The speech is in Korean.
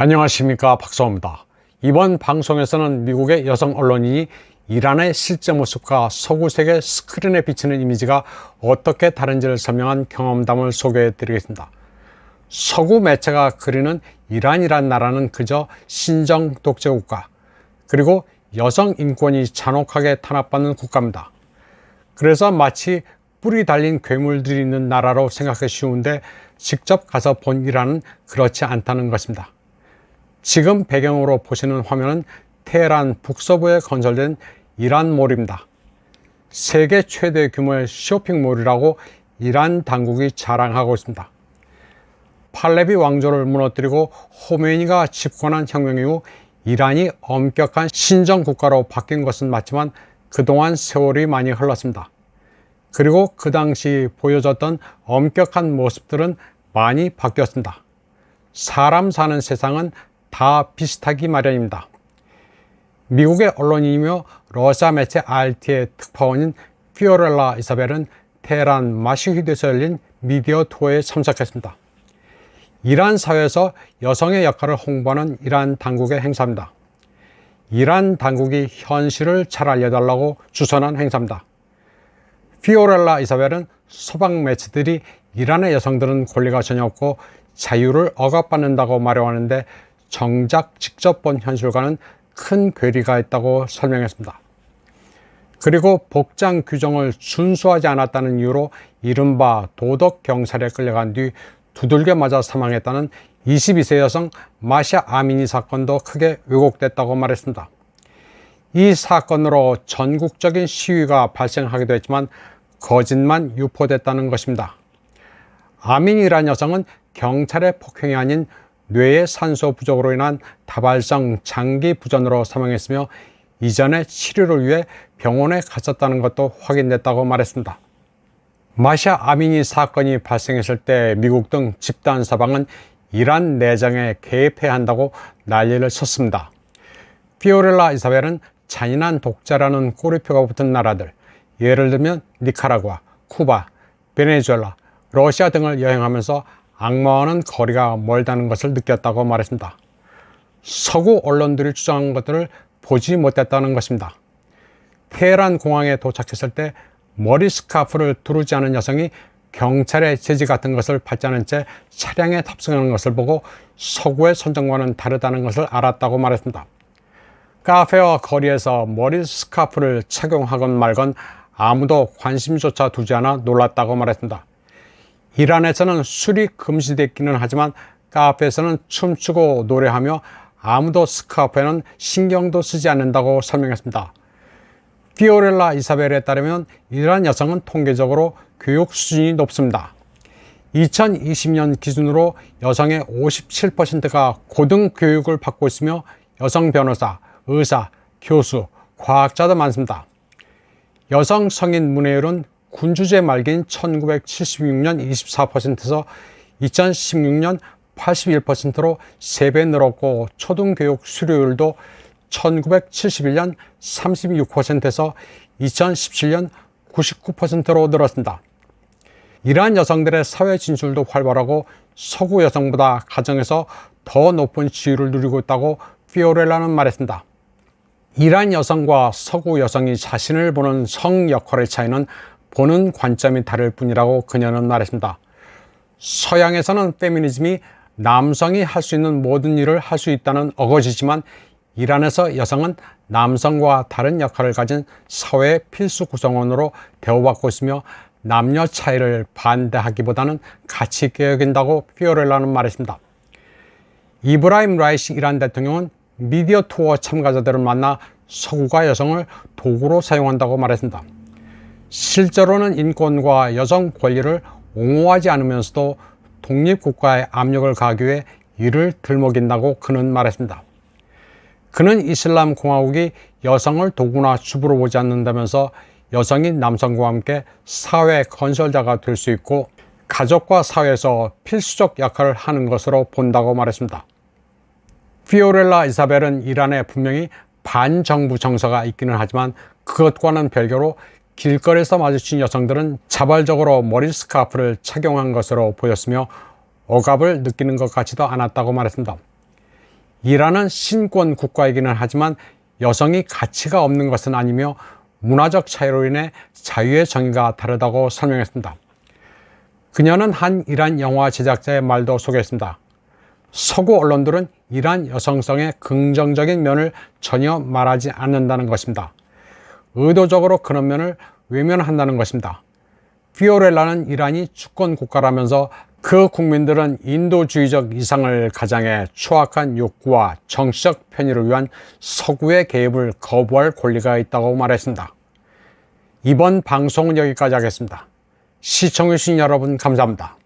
안녕하십니까, 박사호입니다. 이번 방송에서는 미국의 여성 언론인이 이란의 실제 모습과 서구 세계 스크린에 비치는 이미지가 어떻게 다른지를 설명한 경험담을 소개해 드리겠습니다. 서구 매체가 그리는 이란이란 나라는 그저 신정 독재 국가, 그리고 여성 인권이 잔혹하게 탄압받는 국가입니다. 그래서 마치 뿔이 달린 괴물들이 있는 나라로 생각하기 쉬운데 직접 가서 본 이란은 그렇지 않다는 것입니다. 지금 배경으로 보시는 화면은 테헤란 북서부에 건설된 이란몰입니다. 세계 최대 규모의 쇼핑몰이라고 이란 당국이 자랑하고 있습니다. 팔레비 왕조를 무너뜨리고 호메이니가 집권한 혁명 이후 이란이 엄격한 신정국가로 바뀐 것은 맞지만 그동안 세월이 많이 흘렀습니다. 그리고 그 당시 보여줬던 엄격한 모습들은 많이 바뀌었습니다. 사람 사는 세상은 다 비슷하기 마련입니다. 미국의 언론인이며 러시아 매체 RT의 특파원인 피오렐라 이사벨은 테헤란 마시휘드에서 열린 미디어 투어에 참석했습니다. 이란 사회에서 여성의 역할을 홍보하는 이란 당국의 행사입니다. 이란 당국이 현실을 잘 알려달라고 주선한 행사입니다. 피오렐라 이사벨은 서방 매체들이 이란의 여성들은 권리가 전혀 없고 자유를 억압받는다고 말해왔는데 정작 직접 본 현실과는 큰 괴리가 있다고 설명했습니다. 그리고 복장 규정을 준수하지 않았다는 이유로 이른바 도덕 경찰에 끌려간 뒤 두들겨 맞아 사망했다는 22세 여성 마샤 아미니 사건도 크게 왜곡됐다고 말했습니다. 이 사건으로 전국적인 시위가 발생하기도 했지만 거짓만 유포됐다는 것입니다. 아민이란 여성은 경찰의 폭행이 아닌 뇌의 산소 부족으로 인한 다발성 장기 부전으로 사망했으며 이전에 치료를 위해 병원에 갔었다는 것도 확인됐다고 말했습니다. 마샤 아미니 사건이 발생했을 때 미국 등 집단 서방은 이란 내정에 개입해야 한다고 난리를 쳤습니다. 피오렐라 이사벨은 잔인한 독재라는 꼬리표가 붙은 나라들, 예를 들면 니카라과, 쿠바, 베네수엘라, 러시아 등을 여행하면서 악마와는 거리가 멀다는 것을 느꼈다고 말했습니다. 서구 언론들이 주장한 것들을 보지 못했다는 것입니다. 테헤란 공항에 도착했을 때 머리 스카프를 두르지 않은 여성이 경찰의 제지 같은 것을 받지 않은 채 차량에 탑승하는 것을 보고 서구의 선정과는 다르다는 것을 알았다고 말했습니다. 카페와 거리에서 머리 스카프를 착용하건 말건 아무도 관심조차 두지 않아 놀랐다고 말했습니다. 이란에서는 술이 금지되기는 하지만 카페에서는 춤추고 노래하며 아무도 스카프에는 신경도 쓰지 않는다고 설명했습니다. 피오렐라 이사벨에 따르면 이란 여성은 통계적으로 교육 수준이 높습니다. 2020년 기준으로 여성의 57%가 고등교육을 받고 있으며 여성 변호사, 의사, 교수, 과학자도 많습니다. 여성 성인 문해율은 군주제 말기인 1976년 24%에서 2016년 81%로 3배 늘었고 초등교육 수료율도 1971년 36%에서 2017년 99%로 늘었습니다. 이란 여성들의 사회 진출도 활발하고 서구 여성보다 가정에서 더 높은 지위를 누리고 있다고 피오렐라는 말했습니다. 이란 여성과 서구 여성이 자신을 보는 성 역할의 차이는 보는 관점이 다를 뿐이라고 그녀는 말했습니다. 서양에서는 페미니즘이 남성이 할 수 있는 모든 일을 할 수 있다는 어거지지만 이란에서 여성은 남성과 다른 역할을 가진 사회의 필수 구성원으로 대우받고 있으며 남녀 차이를 반대하기보다는 가치 있게 여긴다고 피오렐라는 말했습니다. 이브라임 라이시 이란 대통령은 미디어 투어 참가자들을 만나 서구가 여성을 도구로 사용한다고 말했습니다. 실제로는 인권과 여성 권리를 옹호하지 않으면서도 독립국가의 압력을 가하기 위해 이를 들먹인다고 그는 말했습니다. 그는 이슬람 공화국이 여성을 도구나 주부로 보지 않는다면서 여성이 남성과 함께 사회 건설자가 될 수 있고 가족과 사회에서 필수적 역할을 하는 것으로 본다고 말했습니다. 피오렐라 이사벨은 이란에 분명히 반정부 정서가 있기는 하지만 그것과는 별개로 길거리에서 마주친 여성들은 자발적으로 머리 스카프를 착용한 것으로 보였으며 억압을 느끼는 것 같지도 않았다고 말했습니다. 이란은 신권 국가이기는 하지만 여성이 가치가 없는 것은 아니며 문화적 차이로 인해 자유의 정의가 다르다고 설명했습니다. 그녀는 한 이란 영화 제작자의 말도 소개했습니다. 서구 언론들은 이란 여성성의 긍정적인 면을 전혀 말하지 않는다는 것입니다. 의도적으로 그런 면을 외면한다는 것입니다. 피오렐라는 이란이 주권 국가라면서 그 국민들은 인도주의적 이상을 가장해 추악한 욕구와 정치적 편의를 위한 서구의 개입을 거부할 권리가 있다고 말했습니다. 이번 방송은 여기까지 하겠습니다. 시청해주신 여러분 감사합니다.